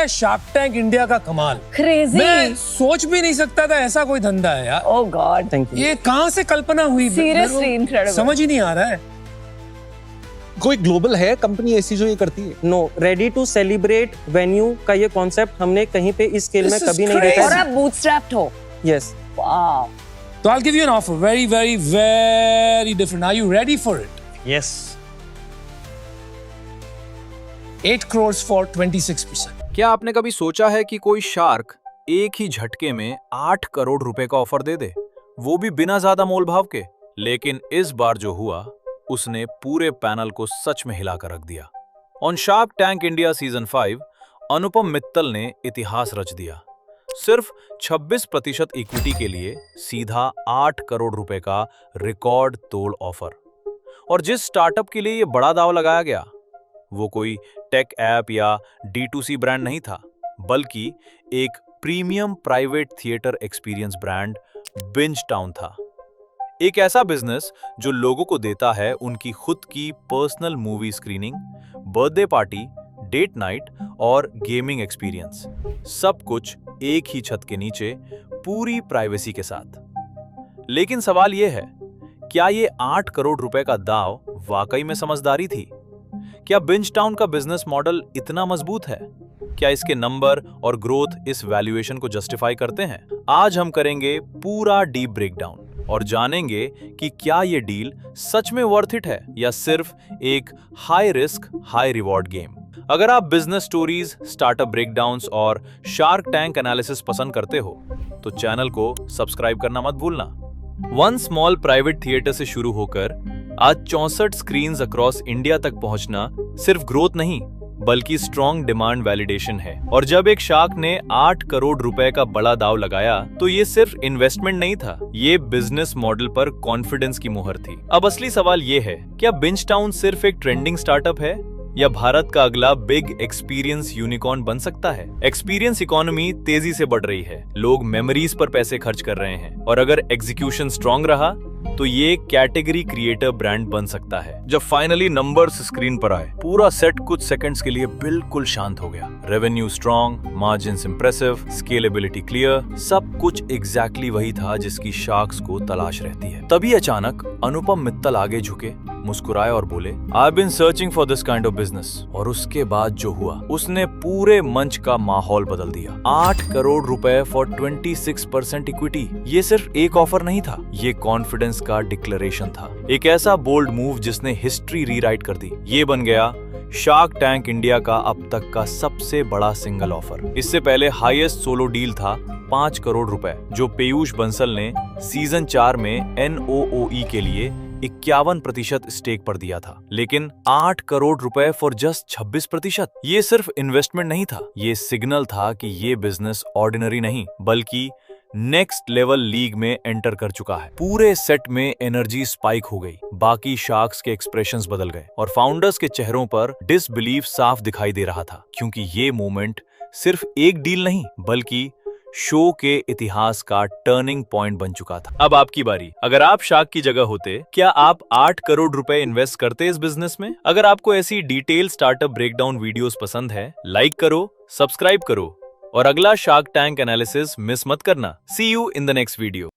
है shark tank India का कमाल। क्रेजी। मैं सोच भी नहीं सकता था ऐसा कोई धंधा है यार। ओह गॉड, थैंक यू। ये कहाँ से कल्पना हुई? Seriously incredible. समझ ही नहीं आ रहा है। कोई ग्लोबल है कंपनी ऐसी जो ये करती है? No, ready to celebrate venue का ये कॉन्सेप्ट हमने कहीं पे इस स्केल में This is कभी नहीं crazy. देखा। और आप बूटस्ट्रैप्ड हो। Yes, wow. तो I'll give you an offer, very, very, very different. Are you ready for it? Yes. 8 crores for 26%. क्या आपने कभी सोचा है कि कोई शार्क एक ही झटके में 8 करोड़ रुपए का ऑफर दे दे, वो भी बिना ज्यादा मोलभाव के? लेकिन इस बार जो हुआ उसने पूरे पैनल को सच में हिलाकर रख दिया। On shark tank India season 5 Anupam Mittal ने इतिहास रच दिया। सिर्फ 26% इक्विटी के लिए सीधा 8 करोड़ रुपए का रिकॉर्ड तोड़ ऑफर। और जिस स्टार्टअप के लिए ये बड़ा दांव लगाया गया वो कोई टेक ऐप या D2C ब्रांड नहीं था, बल्कि एक premium private theatre experience brand binge town था। एक ऐसा बिजनेस जो लोगों को देता है उनकी खुद की personal movie screening, birthday party, date night और गेमिंग एक्सपीरियंस, सब कुछ एक ही छत के नीचे पूरी प्राइवेसी के साथ। लेकिन सवाल यह है, क्या ये 8 करोड़ रुपए का दांव वाकई में समझदारी थी? क्या बिंज टाउन का बिजनेस मॉडल इतना मजबूत है? क्या इसके नंबर और ग्रोथ इस वैल्यूएशन को जस्टिफाई करते हैं? आज हम करेंगे पूरा डीप ब्रेकडाउन और जानेंगे कि क्या ये डील सच में वर्थ इट है या सिर्फ एक high risk high reward game. अगर आप बिजनेस स्टोरीज, स्टार्टअप ब्रेकडाउन्स और शार्क टैंक एनालिसिस पसंद करते हो तो चैनल को सब्सक्राइब करना मत भूलना। वन स्मॉल प्राइवेट थिएटर से शुरू होकर आज 64 स्क्रीन्स अक्रॉस इंडिया तक पहुंचना सिर्फ ग्रोथ नहीं बल्कि स्ट्रॉन्ग डिमांड वैलिडेशन है। और जब एक शार्क ने 8 करोड़ रुपए का बड़ा दांव लगाया तो ये सिर्फ इन्वेस्टमेंट नहीं था, ये बिजनेस मॉडल पर कॉन्फिडेंस की मुहर थी। अब असली सवाल ये है, क्या बिंज टाउन सिर्फ एक ट्रेंडिंग स्टार्टअप है या भारत का अगला बिग एक्सपीरियंस यूनिकॉर्न बन सकता है? एक्सपीरियंस इकोनॉमी तेजी से बढ़ रही है, लोग मेमोरीज पर पैसे खर्च कर रहे हैं और अगर एग्जीक्यूशन स्ट्रॉन्ग रहा तो ये कैटेगरी क्रिएटर ब्रांड बन सकता है। जब फाइनली नंबर्स स्क्रीन पर आए, पूरा सेट कुछ सेकंड्स के लिए बिल्कुल शांत हो गया। Revenue strong, margins impressive, scalability clear, सब कुछ एग्जैक्टली वही था जिसकी शार्क्स को तलाश रहती है। तभी अचानक अनुपम मित्तल आगे झुके, मुस्कुराए और बोले, I been searching for this kind of business. और उसके बाद जो हुआ उसने पूरे मंच का माहौल बदल दिया। 8 करोड़ रुपए फॉर 26% इक्विटी, ये सिर्फ एक ऑफर नहीं था, ये कॉन्फिडेंस का डिक्लेरेशन था। एक ऐसा बोल्ड मूव जिसने हिस्ट्री रीराइट कर दी। ये बन गया शार्क टैंक इंडिया का अब तक का सबसे बड़ा सिंगल ऑफर। इससे पहले हाईएस्ट सोलो डील था 5 करोड़ रुपए, जो पीयूष बंसल ने सीजन 4 में NOOE के लिए 51% स्टेक पर दिया था। लेकिन 8 करोड़ रुपए फॉर जस्ट 26%, ये सिर्फ इन्वेस्टमेंट नहीं था, ये सिग्नल था कि ये बिजनेस ऑर्डिनरी नहीं बल्कि नेक्स्ट लेवल लीग में एंटर कर चुका है। पूरे सेट में एनर्जी स्पाइक हो गई, बाकी शार्क्स के एक्सप्रेशंस बदल गए और फाउंडर्स के चेहरों पर डिसबिलीफ साफ दिखाई दे रहा था, क्योंकि ये मोमेंट सिर्फ एक डील नहीं बल्कि शो के इतिहास का टर्निंग पॉइंट बन चुका था। अब आपकी बारी। अगर आप शार्क की जगह होते, क्या आप 8 करोड़ रुपए इन्वेस्ट करते इस बिजनेस में? अगर आपको ऐसी डिटेल स्टार्टअप ब्रेकडाउन वीडियोस पसंद है, लाइक करो, सब्सक्राइब करो और अगला शार्क टैंक एनालिसिस मिस मत करना। See you in the next video.